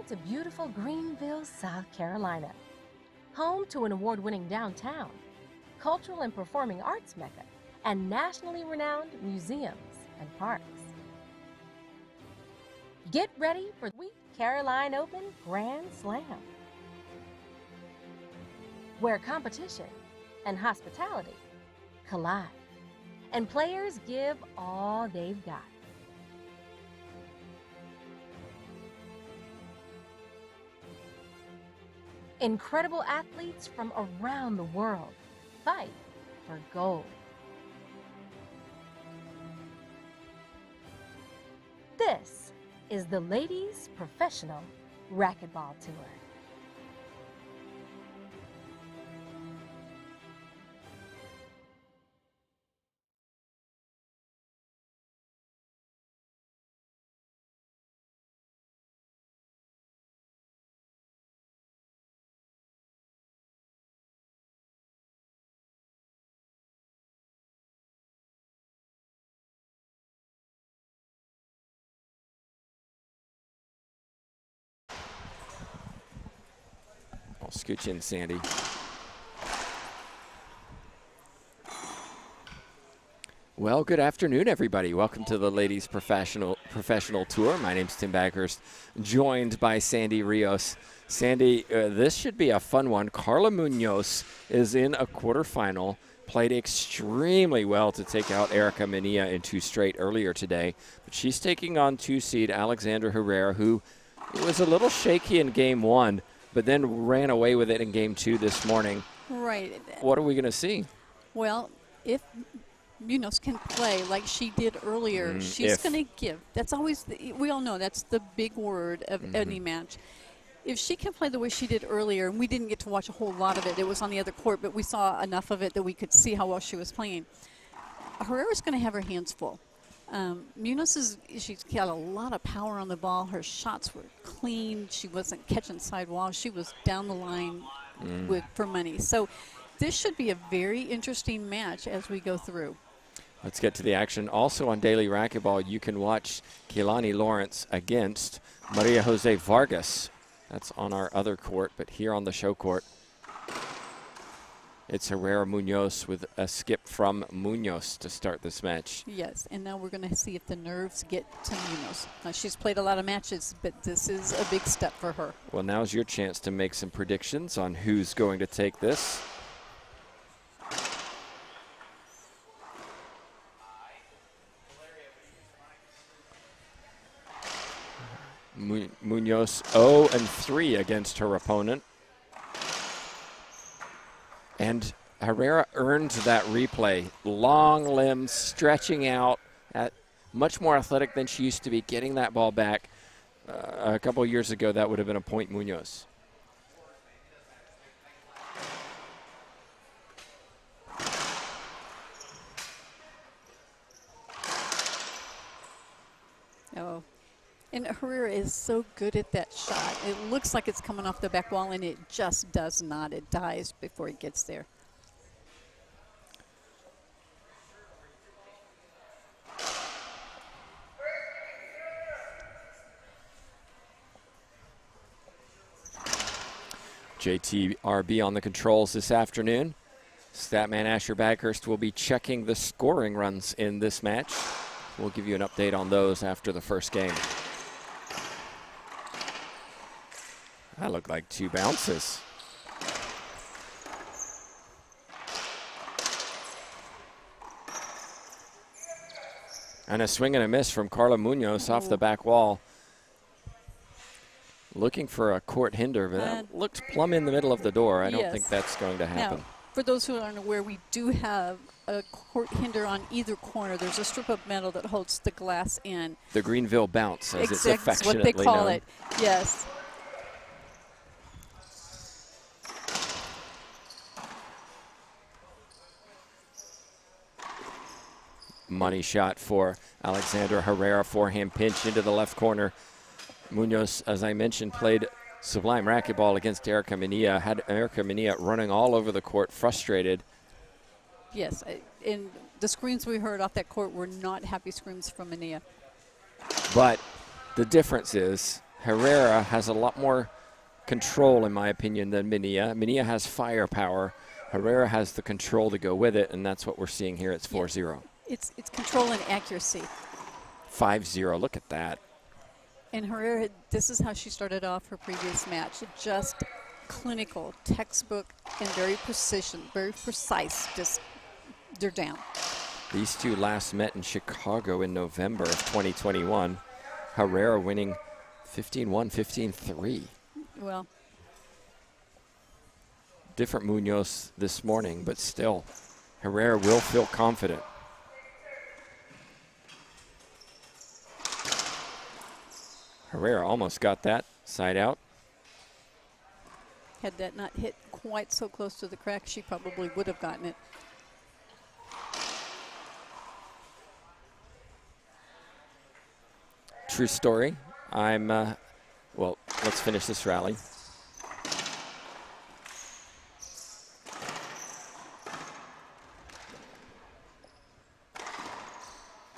to beautiful Greenville, South Carolina, home to an award-winning downtown, cultural and performing arts mecca, and nationally renowned museums and parks. Get ready for the Sweet Caroline Open Grand Slam, where competition and hospitality collide, and players give all they've got. Incredible athletes from around the world fight for gold. This is the Ladies Professional Racquetball Tour. I'll scooch in, Sandy. Well, good afternoon, everybody. Welcome to the Ladies Professional Tour. My name's Tim Baghurst, joined by Sandy Rios. Sandy, this should be a fun one. Carla Munoz is in a quarterfinal, played extremely well to take out Erica Mania in 2 straight earlier today. But she's taking on 2-seed Alexandra Herrera, who was a little shaky in game 1, but then ran away with it in game 2 this morning. Right. What are we going to see? Well, if Munoz can play like she did earlier, she's going to give. That's always, we all know that's the big word of any match. If she can play the way she did earlier, and we didn't get to watch a whole lot of it was on the other court, but we saw enough of it that we could see how well she was playing. Herrera's going to have her hands full. Munoz she's got a lot of power on the ball. Her shots were clean. She wasn't catching sidewalls. She was down the line for money. So this should be a very interesting match as we go through. Let's get to the action. Also on Daily Racquetball, you can watch Keilani Lawrence against Maria Jose Vargas. That's on our other court, but here on the show court, it's Herrera Munoz with a skip from Munoz to start this match. Yes, and now we're going to see if the nerves get to Munoz. Now, she's played a lot of matches, but this is a big step for her. Well, now's your chance to make some predictions on who's going to take this. Munoz 0-3 against her opponent. And Herrera earned that replay. Long limbs, stretching out, much more athletic than she used to be, getting that ball back. A couple of years ago, that would have been a point Munoz. Oh. And Herrera is so good at that shot. It looks like it's coming off the back wall, and it just does not. It dies before it gets there. JTRB on the controls this afternoon. Statman Asher Baghurst will be checking the scoring runs in this match. We'll give you an update on those after the first game. That looked like 2 bounces. And a swing and a miss from Carla Munoz off the back wall. Looking for a court hinder, but that looked plumb in the middle of the door. I don't think that's going to happen. Now, for those who aren't aware, we do have a court hinder on either corner. There's a strip of metal that holds the glass in. The Greenville bounce, as it's affectionately what they call known. it. Yes. Money shot for Alexandra Herrera, forehand pinch into the left corner. Munoz, as I mentioned, played sublime racquetball against Erica Mania, had Erica Mania running all over the court, frustrated. Yes, and the screams we heard off that court were not happy screams from Mania. But the difference is Herrera has a lot more control, in my opinion, than Minilla. Minilla has firepower. Herrera has the control to go with it, and that's what we're seeing here. It's 4-0. It's control and accuracy. 5-0. Look at that. And Herrera, this is how she started off her previous match. Just clinical, textbook, and very precise. Just, they're down. These two last met in Chicago in November of 2021. Herrera winning 15-1, 15-3. Well, different Munoz this morning, but still, Herrera will feel confident. Herrera almost got that side out. Had that not hit quite so close to the crack, she probably would have gotten it. True story. Well, let's finish this rally.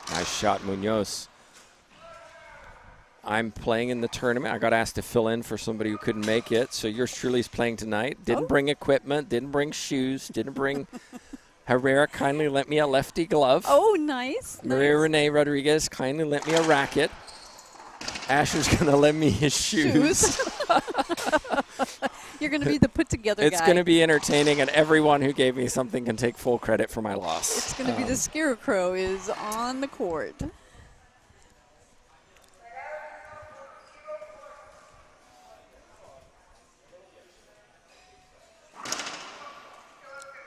Nice shot, Munoz. I'm playing in the tournament. I got asked to fill in for somebody who couldn't make it, so yours truly is playing tonight. Didn't bring equipment, didn't bring shoes, didn't bring... Herrera kindly lent me a lefty glove. Oh, nice. Maria Renee Rodriguez kindly lent me a racket. Asher's going to lend me his shoes. You're going to be the put-together guy. It's going to be entertaining, and everyone who gave me something can take full credit for my loss. It's going to be the scarecrow is on the court.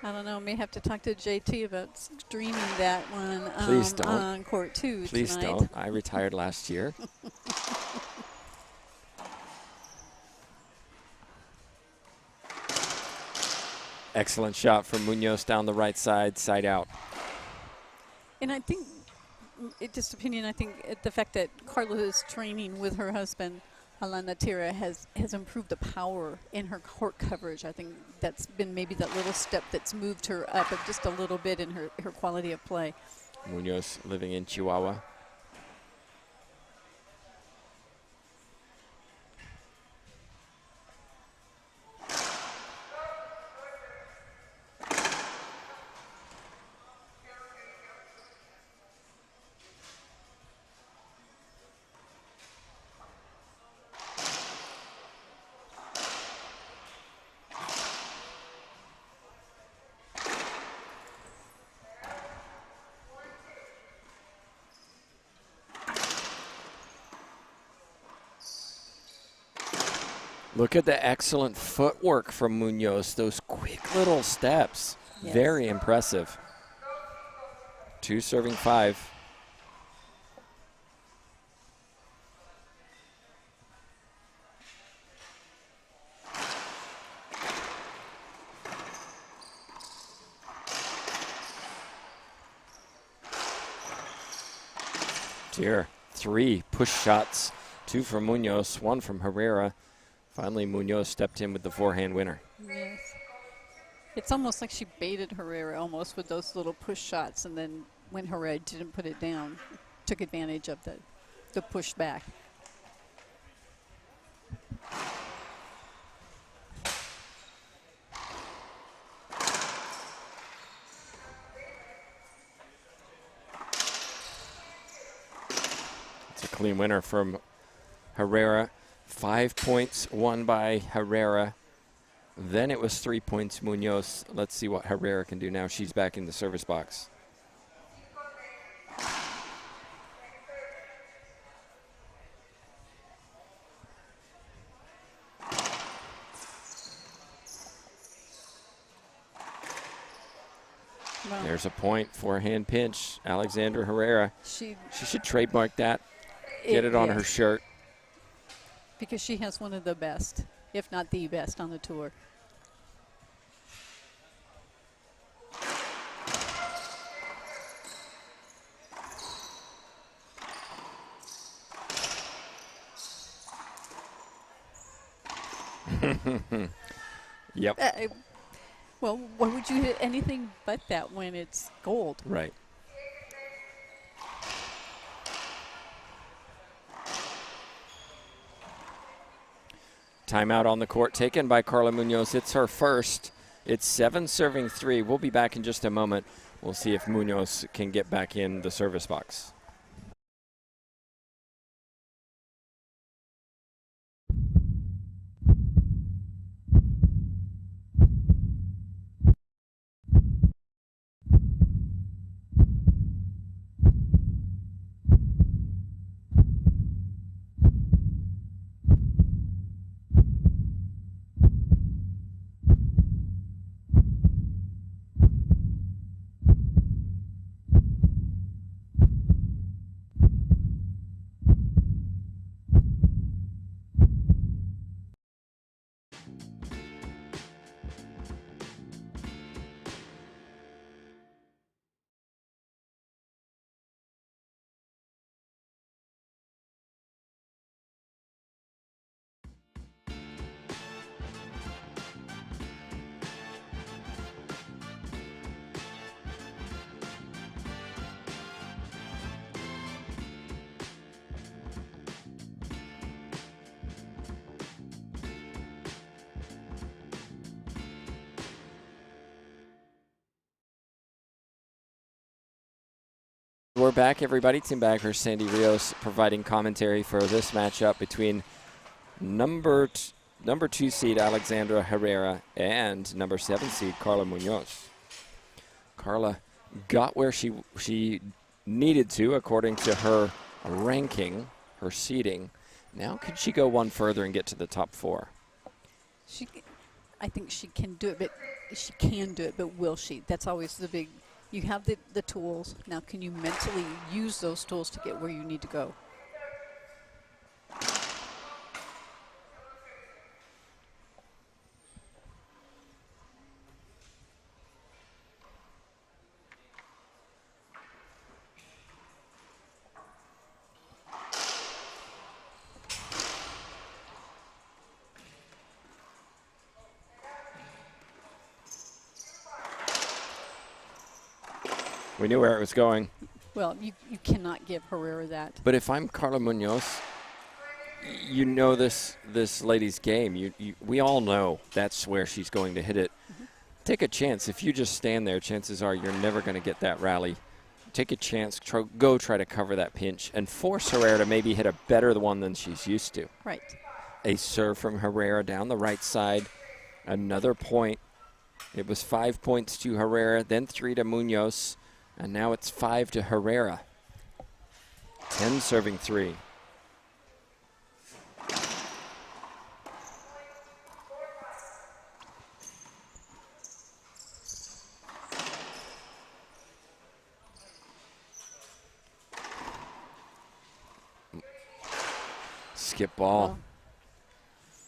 I don't know. May have to talk to JT about streaming that one Please don't. On court 2 Please tonight. don't. I retired last year. Excellent shot from Munoz down the right side, side out. And I think, just opinion, I think the fact that Carla is training with her husband, Alana Tira, has improved the power in her court coverage. I think that's been maybe that little step that's moved her up just a little bit in her quality of play. Munoz living in Chihuahua. Look at the excellent footwork from Munoz. Those quick little steps. Yes. Very impressive. 2 serving 5. Tier 3 push shots. 2 from Munoz, 1 from Herrera. Finally, Munoz stepped in with the forehand winner. Yes. It's almost like she baited Herrera almost with those little push shots, and then when Herrera didn't put it down, took advantage of the push back. It's a clean winner from Herrera. 5 points won by Herrera. Then it was 3 points Munoz. Let's see what Herrera can do now. She's back in the service box. Wow. There's a point, forehand pinch. Alexandra Herrera. She should trademark that. Get it on her shirt. Because she has one of the best, if not the best, on the tour. Yep. Well, why would you hit anything but that when it's gold? Right. Timeout on the court taken by Carla Munoz. It's her first. It's 7 serving 3. We'll be back in just a moment. We'll see if Munoz can get back in the service box. We're back, everybody. Tim Baghurst, Sandy Rios providing commentary for this matchup between number 2 seed Alexandra Herrera and number 7 seed Carla Munoz. Carla got where she needed to according to her ranking, her seeding. Now could she go one further and get to the top 4? I think she can do it, but will she? That's always the big. You have the tools. Now can you mentally use those tools to get where you need to go? We knew where it was going. Well, you cannot give Herrera that. But if I'm Carla Munoz, you know this lady's game. We all know that's where she's going to hit it. Mm-hmm. Take a chance. If you just stand there, chances are you're never going to get that rally. Take a chance. Go try to cover that pinch and force Herrera to maybe hit a better one than she's used to. Right. A serve from Herrera down the right side. Another point. It was 5 points to Herrera, then 3 to Munoz. And now it's 5 to Herrera. 10 serving 3. Skip ball.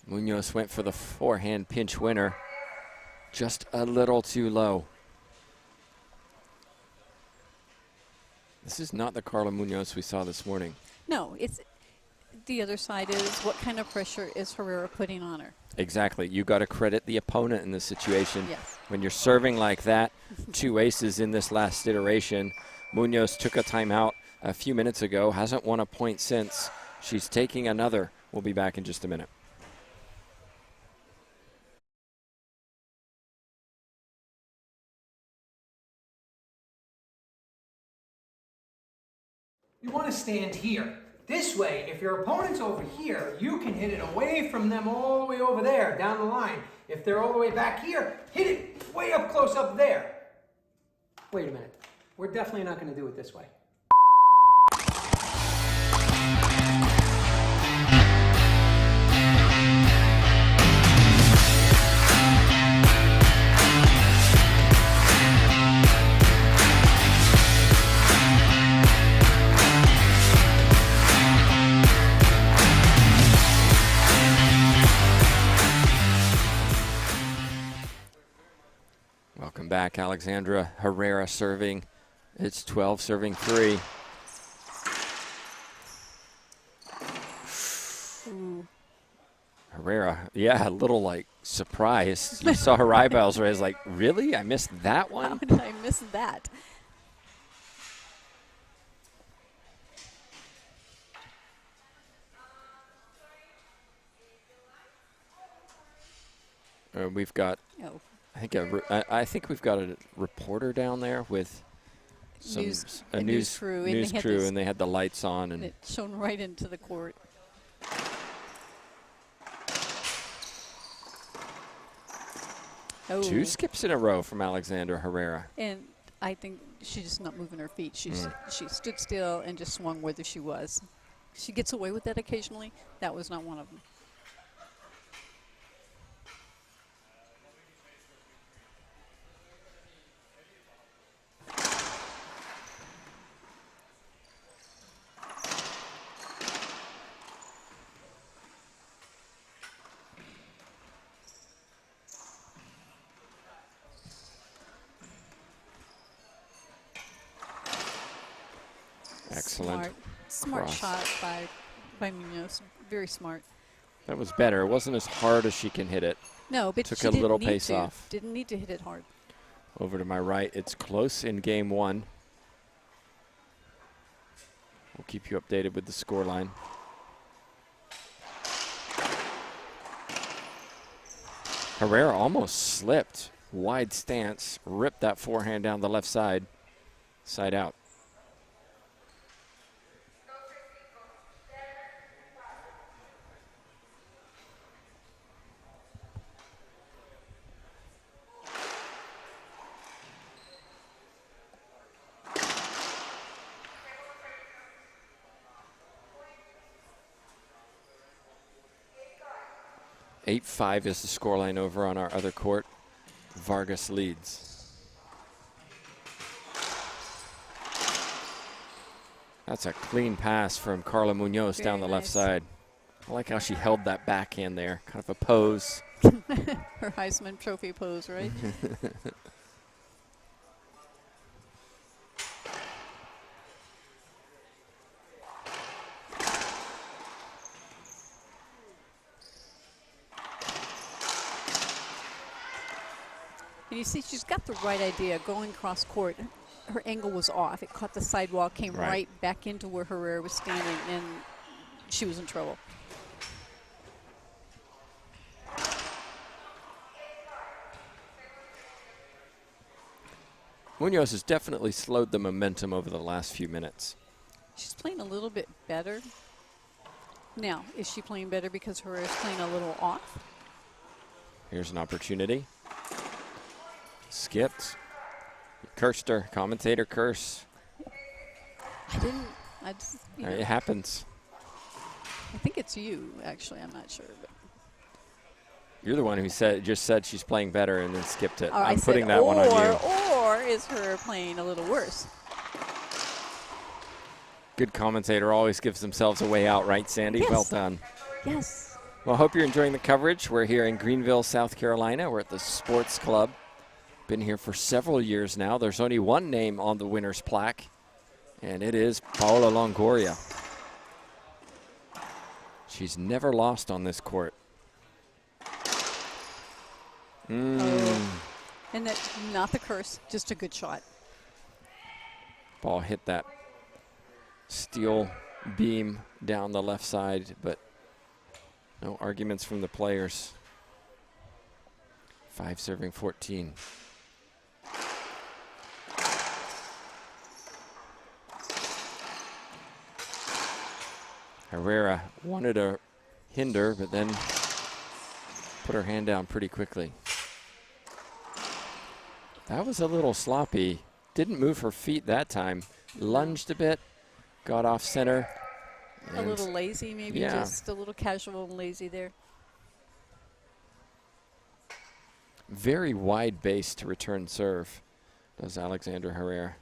Munoz went for the forehand pinch winner. Just a little too low. This is not the Carla Munoz we saw this morning. No, it's the other side is what kind of pressure is Herrera putting on her? Exactly. You got to credit the opponent in this situation. Yes. When you're serving like that, 2 aces in this last iteration. Munoz took a timeout a few minutes ago, hasn't won a point since. She's taking another. We'll be back in just a minute. You want to stand here. This way, if your opponent's over here, you can hit it away from them all the way over there, down the line. If they're all the way back here, hit it way up close up there. Wait a minute. We're definitely not going to do it this way. Welcome back, Alexandra Herrera serving. It's 12 serving 3. Ooh. Herrera, yeah, a little like surprised. You saw her eyebrows raised like, really? I missed that one? How did I miss that? We've got, Oh, I think we've got a reporter down there with a news crew, and they had the lights on, and it shone right into the court. Oh. 2 skips in a row from Alexandra Herrera. And I think she's just not moving her feet. She stood still and just swung where she was. She gets away with that occasionally. That was not one of them. Excellent. Smart shot by Munoz. Very smart. That was better. It wasn't as hard as she can hit it. No, but took she a didn't little need pace to. off. Didn't need to hit it hard. Over to my right. It's close in game 1. We'll keep you updated with the scoreline. Herrera almost slipped. Wide stance. Ripped that forehand down the left side. Side out. .5 is the scoreline over on our other court. Vargas leads. That's a clean pass from Carla Munoz down the left side. I like how she held that backhand there. Kind of a pose. Her Heisman Trophy pose, right? And you see, she's got the right idea going cross court. Her angle was off. It caught the sidewalk, came right back into where Herrera was standing, and she was in trouble. Munoz has definitely slowed the momentum over the last few minutes. She's playing a little bit better. Now, is she playing better because Herrera's playing a little off? Here's an opportunity. Skipped. Cursed her. Commentator curse. I just, It happens. I think it's you, actually. I'm not sure. But. You're the one who just said she's playing better and then skipped it. I'm putting that one on you. Or is her playing a little worse? Good commentator always gives themselves a way out, right, Sandy? Yes. Well done. Yes. Well, I hope you're enjoying the coverage. We're here in Greenville, South Carolina. We're at the Sports Club. Been here for several years now. There's only one name on the winner's plaque, and it is Paola Longoria. She's never lost on this court. Oh. And that, not the curse, just a good shot. Ball hit that steel beam down the left side, but no arguments from the players. 5 serving 14. Herrera wanted to hinder, but then put her hand down pretty quickly. That was a little sloppy. Didn't move her feet that time. Lunged a bit, got off center. A little lazy, maybe, just a little casual and lazy there. Very wide base to return serve, does Alexandra Herrera.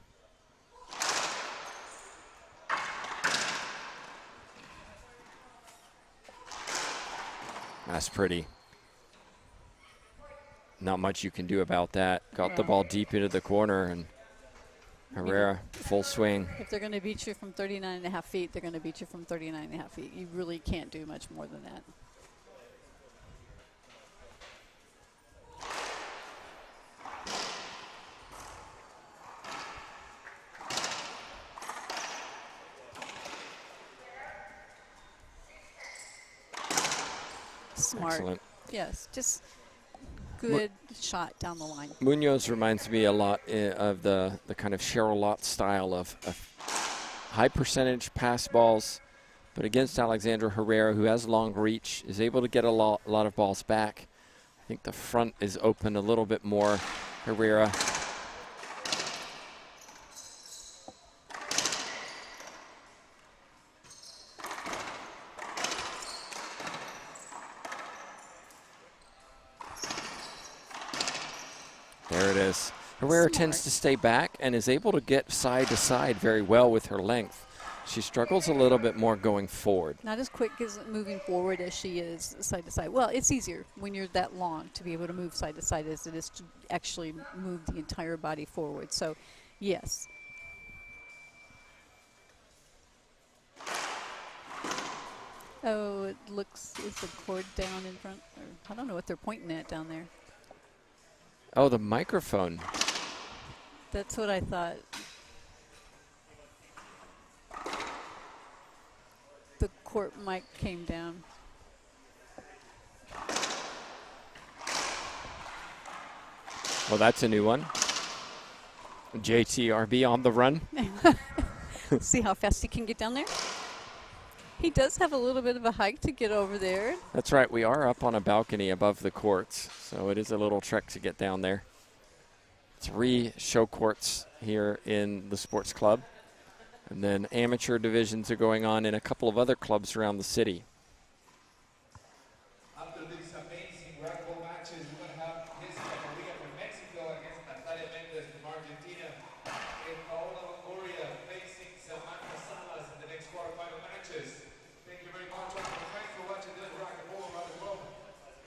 That's pretty. Not much you can do about that. Got the ball deep into the corner, and Herrera, full swing. If they're going to beat you from 39.5 feet, they're going to beat you from 39.5 feet. You really can't do much more than that. Smart. Excellent. Yes, just good shot down the line. Munoz reminds me a lot of the kind of Cheryl Lott style of high percentage pass balls, but against Alexandra Herrera, who has long reach, is able to get a lot of balls back. I think the front is open a little bit more. Herrera. There it is. Herrera tends to stay back and is able to get side to side very well with her length. She struggles a little bit more going forward. Not as quick as moving forward as she is side to side. Well, it's easier when you're that long to be able to move side to side as it is to actually move the entire body forward. So, yes. Oh, it looks, is the cord down in front? Or, I don't know what they're pointing at down there. Oh, the microphone. That's what I thought. The court mic came down. Well, that's a new one. JTRB on the run. See how fast he can get down there? He does have a little bit of a hike to get over there. That's right. We are up on a balcony above the courts, so it is a little trek to get down there. 3 show courts here in the sports club. And then amateur divisions are going on in a couple of other clubs around the city. After these amazing racquetball matches, we're going to have Jessica Maria from Mexico against Natalia Mendez from Argentina. And Paola Longoria facing Samantha Salas in the next quarterfinal matches. Thank you very much. Thanks for watching this racquetball around the globe.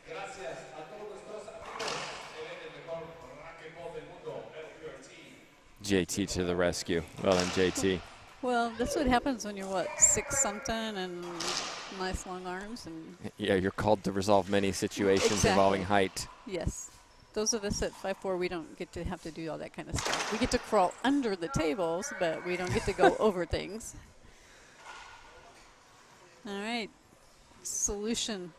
Gracias a todos nuestros amigos. Él es el mejor racquetball del mundo, LPRT. JT to the rescue. Well done, JT. Well, that's what happens when you're, what, 6-something and nice long arms. And Yeah, you're called to resolve many situations involving height. yes. Those of us at 5'4", we don't get to have to do all that kind of stuff. We get to crawl under the tables, but we don't get to go over things. All right. Solution.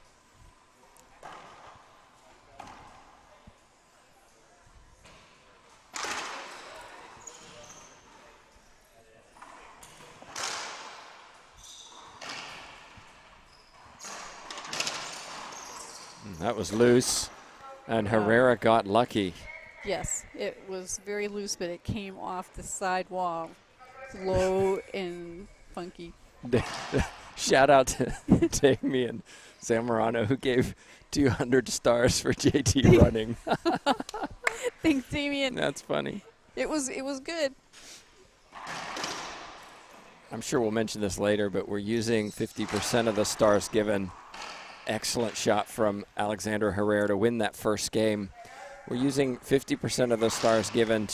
That was loose, and Herrera got lucky. Yes, it was very loose, but it came off the side wall, low and funky. Shout out to Damian Zamorano, who gave 200 stars for JT running. Thanks, Damien. That's funny. It was good. I'm sure we'll mention this later, but we're using 50% of the stars given. Excellent shot from Alexandra Herrera to win that first game. We're using 50% of the stars given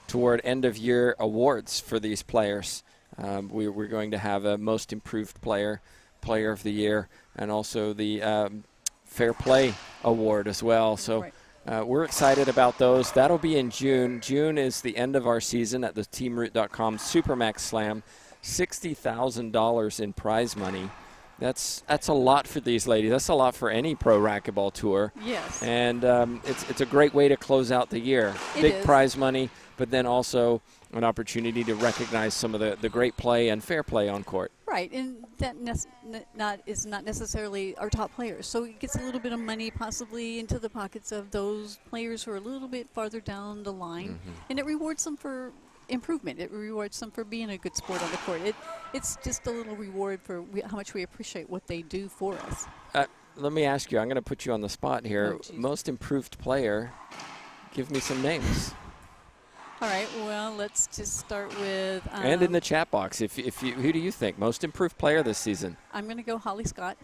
toward end-of-year awards for these players. We're going to have a Most Improved Player, Player of the Year, and also the Fair Play Award as well. So we're excited about those. That'll be in June. June is the end of our season at the TeamRoot.com Supermax Slam. $60,000 in prize money. That's a lot for these ladies. That's a lot for any pro racquetball tour. Yes. And it's a great way to close out the year. Big prize money, but then also an opportunity to recognize some of the great play and fair play on court. Right, and that is not necessarily our top players. So it gets a little bit of money possibly into the pockets of those players who are a little bit farther down the line. And it rewards them for improvement. It rewards them for being a good sport on the court. It's just a little reward for how much we appreciate what they do for us. Let me ask you, I'm going to put you on the spot here. Oh, Most Improved Player, give me some names. All right, well, let's just start with... and in the chat box, if you, who do you think? Most Improved Player this season? I'm going to go Holly Scott.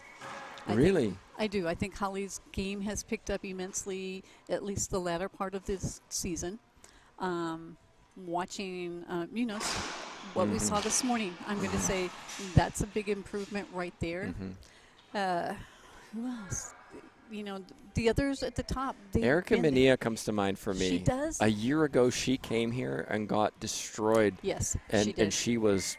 Really? I do. I think Holly's game has picked up immensely, at least the latter part of this season. Watching Munoz, what we saw this morning, I'm going to say that's a big improvement right there. Who else? You know, the others at the top. Erica Mania comes to mind for me. She does. A year ago, she came here and got destroyed. Yes, and, she did. And she was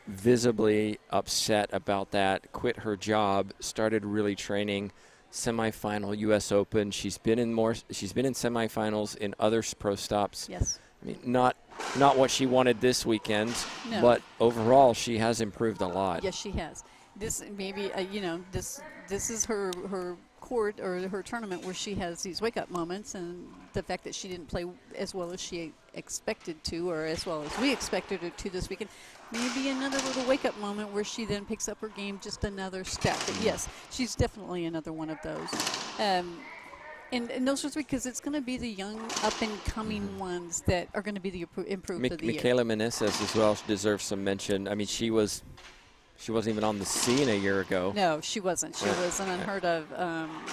visibly upset about that, quit her job, started really training semifinal U.S. Open. She's been in semifinals in other pro stops. Yes. I mean, not what she wanted this weekend, No. but overall she has improved a lot. Yes, she has. This maybe this is her court or her tournament where she has these wake up moments, and the fact that she didn't play as well as she expected to, or as well as we expected her to this weekend, maybe another little wake up moment where she then picks up her game just another step. But yes, she's definitely another one of those. And those are three, because it's going to be the young up-and-coming ones that are going to be the improved of the year. Michaela Meneses as well deserves some mention. I mean, she wasn't even on the scene a year ago. No, she wasn't. She was an unheard of,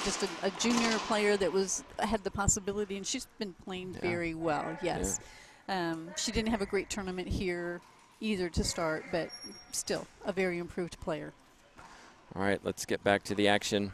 just a junior player that had the possibility, and she's been playing very well, yes. Yeah. She didn't have a great tournament here either to start, but still a very improved player. All right, let's get back to the action.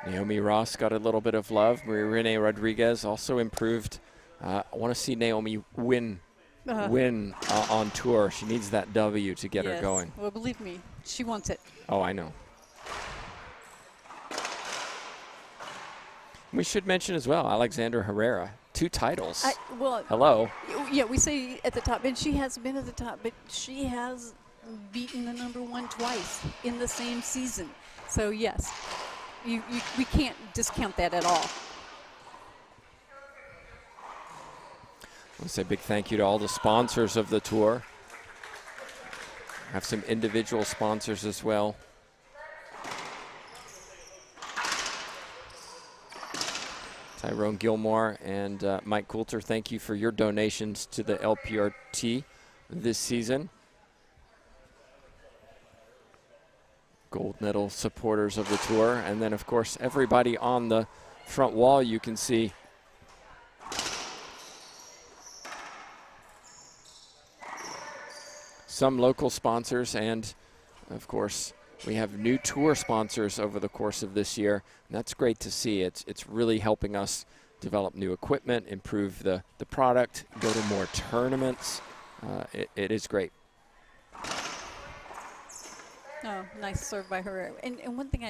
Naomi Ross got a little bit of love. Maria-Renee Rodriguez also improved. I want to see Naomi win on tour. She needs that W to get her going. Well, believe me, she wants it. Oh, I know. We should mention as well, Alexandra Herrera, 2 titles. Hello. Yeah, we say at the top, and she has been at the top, but she has beaten the #1 twice in the same season. So, yes. We can't discount that at all. I want to say a big thank you to all the sponsors of the tour. Have some individual sponsors as well. Tyrone Gilmore and Mike Coulter, thank you for your donations to the LPRT this season. Gold medal supporters of the tour, and then of course everybody on the front wall you can see. Some local sponsors, and of course we have new tour sponsors over the course of this year, and that's great to see. It's really helping us develop new equipment, improve the product, go to more tournaments. It is great. Oh, nice serve by her. And one thing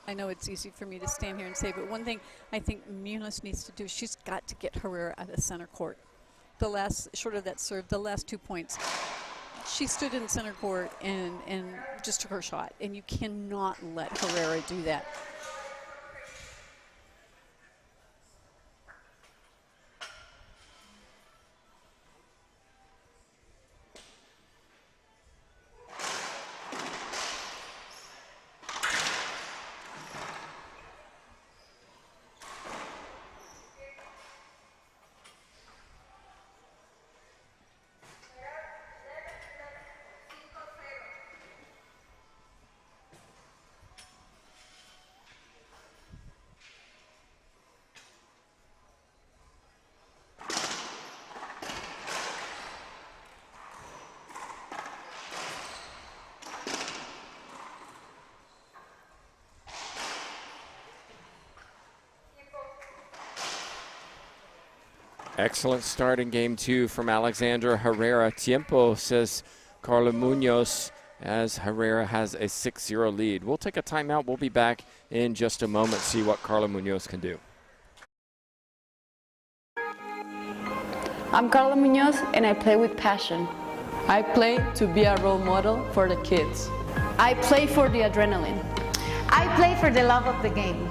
I know it's easy for me to stand here and say, but one thing I think Munoz needs to do, she's got to get Herrera out of center court. Short of that serve, the last 2 points, she stood in center court and just took her shot. And you cannot let Herrera do that. Excellent start in game 2 from Alexandra Herrera. Tiempo, says Carla Munoz, as Herrera has a 6-0 lead. We'll take a timeout. We'll be back in just a moment, see what Carla Munoz can do. I'm Carla Munoz, and I play with passion. I play to be a role model for the kids. I play for the adrenaline. I play for the love of the game.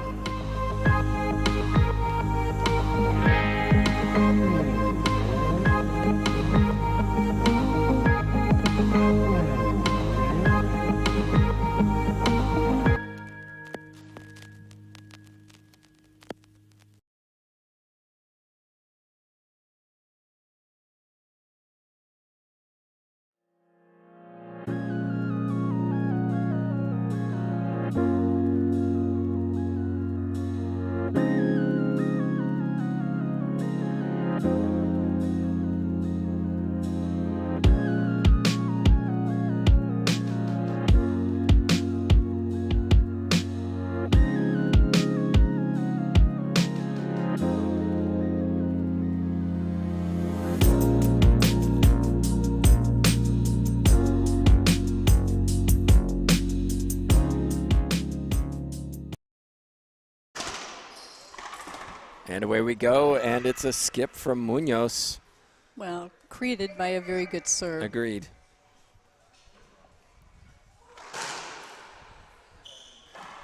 And away we go, and it's a skip from Munoz. Well, created by a very good serve. Agreed.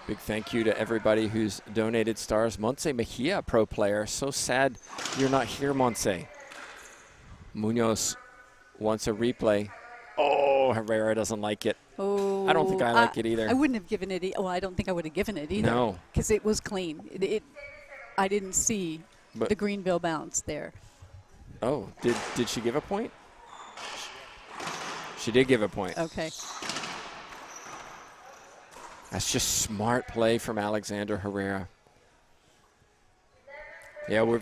Big thank you to everybody who's donated stars. Montse Mejia, pro player. So sad you're not here, Montse. Munoz wants a replay. Oh, Herrera doesn't like it. Oh, I don't think I like it either. I wouldn't have given it. Well, I don't think I would have given it either. No. Because it was clean. I didn't see the Greenville bounce there. Oh, did she give a point? She did give a point. Okay. That's just smart play from Alexander Herrera. Yeah, we're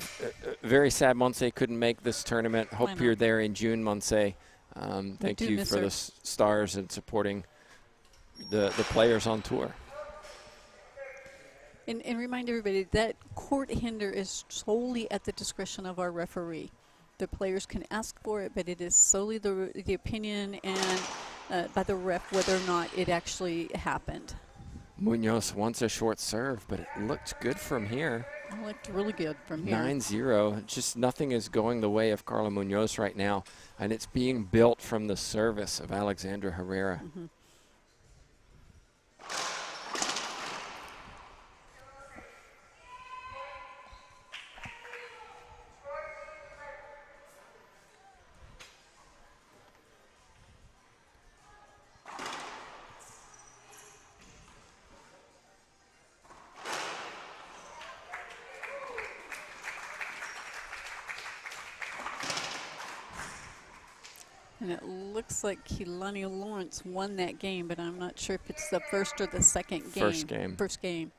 very sad Montse couldn't make this tournament. Hope you're there in June, Montse. Thank you for the stars and supporting the players on tour. And remind everybody that court hinder is solely at the discretion of our referee. The players can ask for it, but it is solely the opinion and by the ref whether or not it actually happened. Munoz wants a short serve, but it looked good from here. It looked really good from here. 9-0. Just nothing is going the way of Carla Munoz right now, and it's being built from the service of Alexander Herrera. Mm-hmm. And it looks like Kehlani Lawrence won that game, but I'm not sure if it's the first or the second game. First game. First game.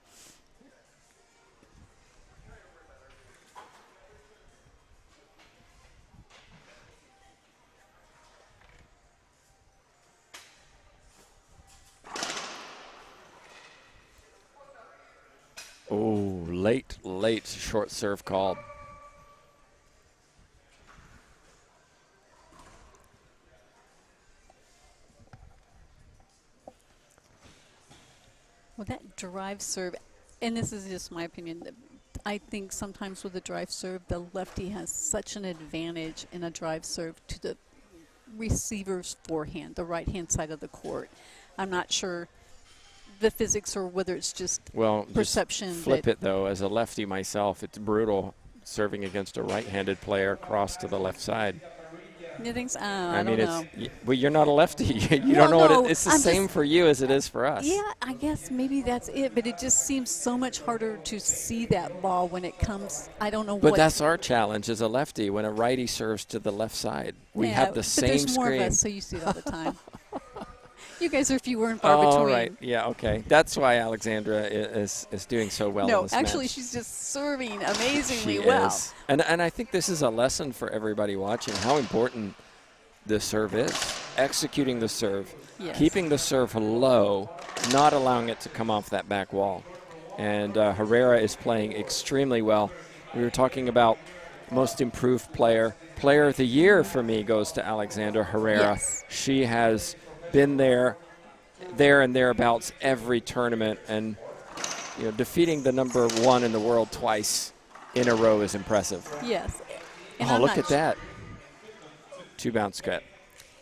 Oh, late short serve called. Well, that drive serve, and this is just my opinion, I think sometimes with a drive serve, the lefty has such an advantage in a drive serve to the receiver's forehand, the right-hand side of the court. I'm not sure the physics or whether it's just perception. Just flip it, though. As a lefty myself, it's brutal serving against a right-handed player cross to the left side. You think so? I don't mean, know. Well, you're not a lefty. You don't know what it's the same for you as it is for us. Yeah, I guess maybe that's it, but it just seems so much harder to see that ball when it comes. I don't know what. But that's our challenge as a lefty. When a righty serves to the left side, we have the same there's more screen. of us, so you see it all the time. You guys are fewer and far between. Oh, right. Yeah, okay. That's why Alexandra is doing so well in this actually, match. she's just serving amazingly She well. is. And I think this is a lesson for everybody watching, how important the serve is. Executing the serve, keeping the serve low, not allowing it to come off that back wall. And Herrera is playing extremely well. We were talking about most improved player. Player of the year for me goes to Alexandra Herrera. Yes. She has been there and thereabouts every tournament, and defeating the #1 in the world twice in a row is impressive. Yes. And oh, look at that. 2 bounce cut.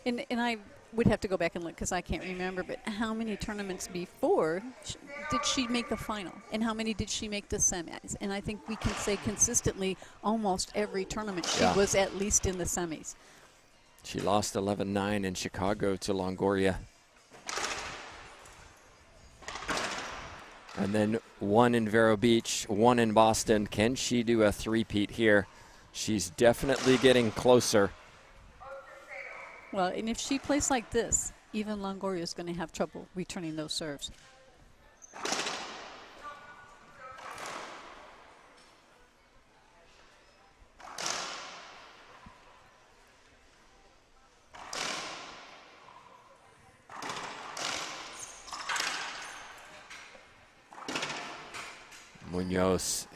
And I would have to go back and look because I can't remember, but how many tournaments before did she make the final? And how many did she make the semis? And I think we can say consistently almost every tournament she was at least in the semis. She lost 11-9 in Chicago to Longoria. And then 1 in Vero Beach, 1 in Boston. Can she do a three-peat here? She's definitely getting closer. Well, and if she plays like this, even Longoria is going to have trouble returning those serves. Munoz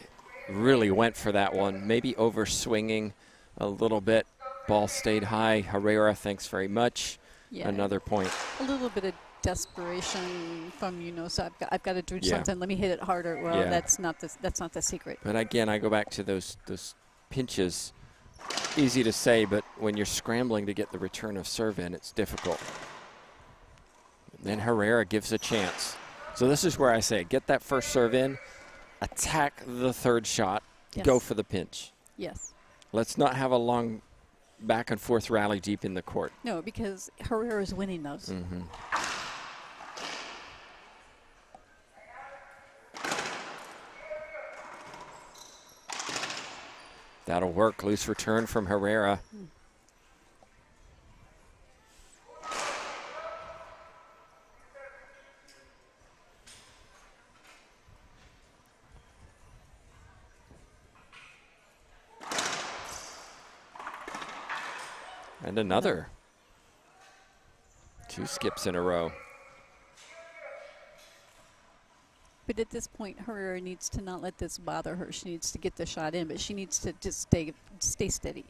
really went for that one, maybe overswinging a little bit. Ball stayed high. Herrera, thanks very much. Yeah. Another point. A little bit of desperation from Munoz. So I've got to do Yeah. something. Let me hit it harder. Well, Yeah. that's not the secret. But again, I go back to those pinches. Easy to say, but when you're scrambling to get the return of serve in, it's difficult. Then Herrera gives a chance. So this is where I say, get that first serve in, attack the third shot, Yes. go for the pinch. Yes. Let's not have a long back and forth rally deep in the court. No, because Herrera's winning those. Mm-hmm. That'll work. Loose return from Herrera. And another. 2 skips in a row. But at this point, Herrera needs to not let this bother her. She needs to get the shot in, but she needs to just stay steady.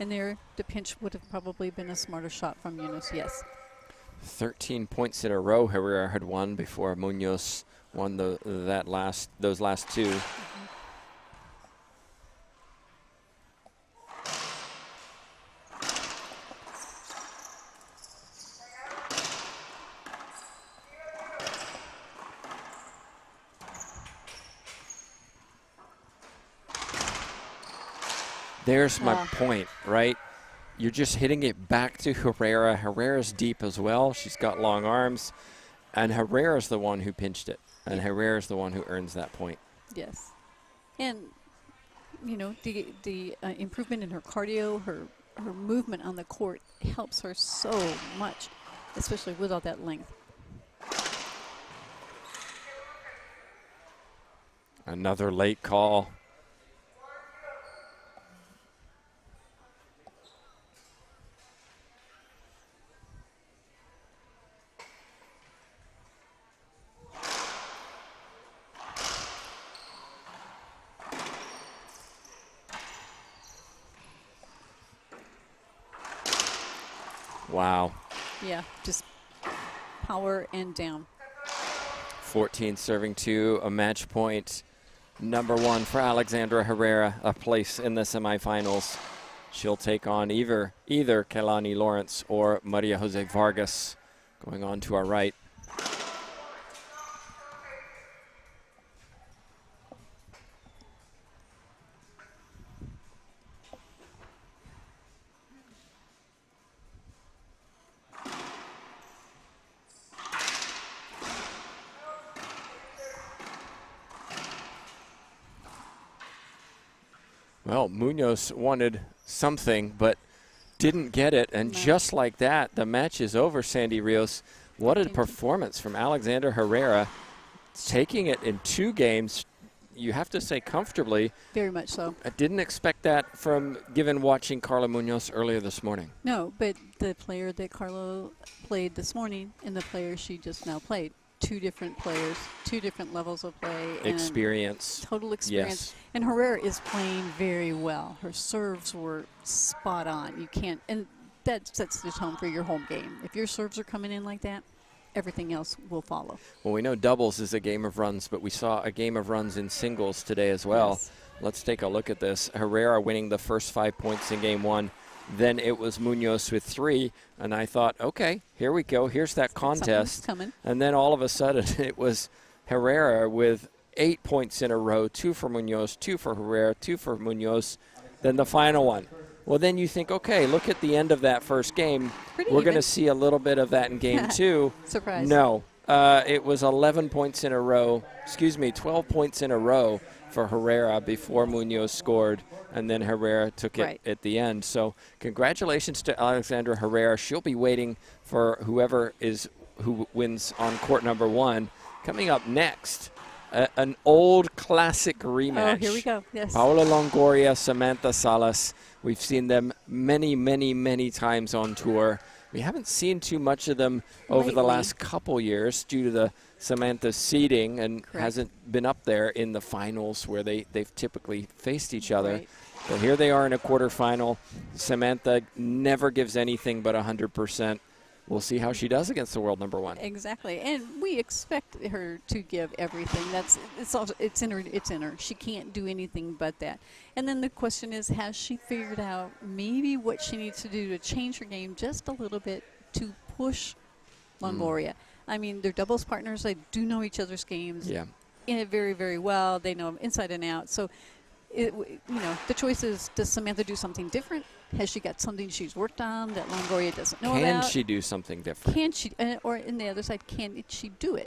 And there, the pinch would have probably been a smarter shot from Munoz, yes. 13 points in a row Herrera had won before Munoz won those last 2. There's my point, right? You're just hitting it back to Herrera. Herrera's deep as well. She's got long arms. And Herrera's the one who pinched it. And Herrera's the one who earns that point. Yes. And, you know, the improvement in her cardio, her movement on the court helps her so much, especially with all that length. Another late call. Wow. Yeah, just power and down. 14 serving 2, a match point. Number 1 for Alexandra Herrera, a place in the semifinals. She'll take on either Kehlani Lawrence or Maria Jose Vargas, going on to our right. Well, Munoz wanted something, but didn't get it. And just like that, the match is over, Sandy Rios. What a performance from Alexandra Herrera. Taking it in 2 games, you have to say comfortably. Very much so. I didn't expect that from given watching Carla Munoz earlier this morning. No, but the player that Carlo played this morning and the player she just now played. 2 different players, 2 different levels of play. Experience. Total experience. Yes. And Herrera is playing very well. Her serves were spot on. You can't, and that sets the tone for your home game. If your serves are coming in like that, everything else will follow. Well, we know doubles is a game of runs, but we saw a game of runs in singles today as well. Yes. Let's take a look at this. Herrera winning the first 5 points in game 1. Then it was Munoz with 3, and I thought, okay, here we go. Here's that contest. Coming. And then all of a sudden it was Herrera with 8 points in a row, 2 for Munoz, 2 for Herrera, 2 for Munoz, then the final one. Well, then you think, okay, look at the end of that first game. We're going to see a little bit of that in game 2. Surprise. No. It was 11 points in a row, 12 points in a row for Herrera before Munoz scored, and then Herrera took it at the end. So congratulations to Alexandra Herrera. She'll be waiting for who wins on court number 1. Coming up next, an old classic rematch. Oh, here we go. Yes. Paula Longoria, Samantha Salas. We've seen them many, many, many times on tour. We haven't seen too much of them over the last couple years due to the Samantha seeding and hasn't been up there in the finals where they've typically faced each other. But here they are in a quarterfinal. Samantha never gives anything but 100%. We'll see how she does against the world number one. Exactly, and we expect her to give everything. It's in her. She can't do anything but that. And then the question is, has she figured out maybe what she needs to do to change her game just a little bit to push Longoria? I mean, they're doubles partners. They do know each other's games in it very, very well. They know them inside and out. So, the choice is, does Samantha do something different? Has she got something she's worked on that Longoria doesn't know about? Can she do something different? Can she, or in the other side, can she do it?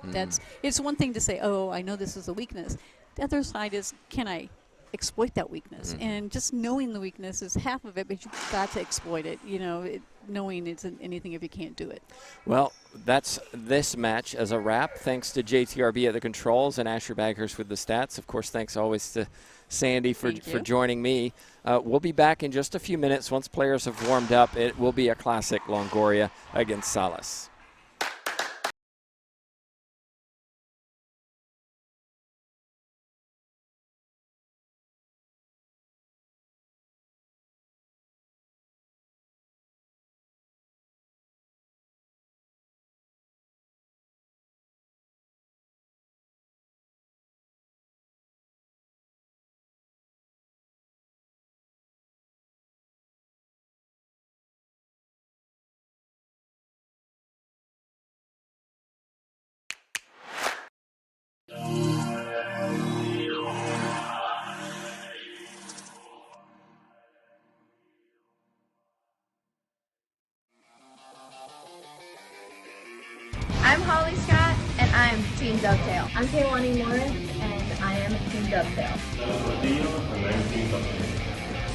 It's one thing to say, oh, I know this is a weakness. The other side is, can I exploit that weakness? And just knowing the weakness is half of it, but you've got to exploit it. Knowing isn't anything if you can't do it. Well, that's this match as a wrap. Thanks to JTRB at the controls and Asher Baghurst with the stats. Of course, thanks always to Sandy for joining me. We'll be back in just a few minutes. Once players have warmed up, it will be a classic Longoria against Salas. I'm Holly Scott, and I'm Team Dovetail. I'm Kaylani Morris, and I am Team Dovetail.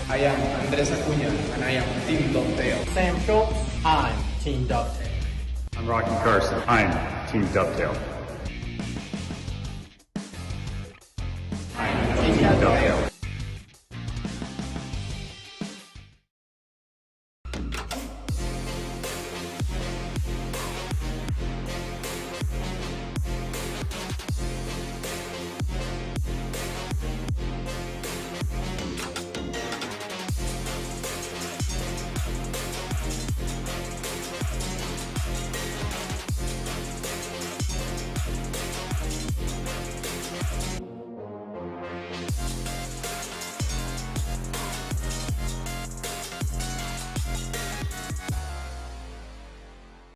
I am Andres Acuña, and I am Team Dovetail. Sam Schultz, I'm Team Dovetail. I'm Rocky Carson, I'm Team Dovetail. I'm Team Dovetail.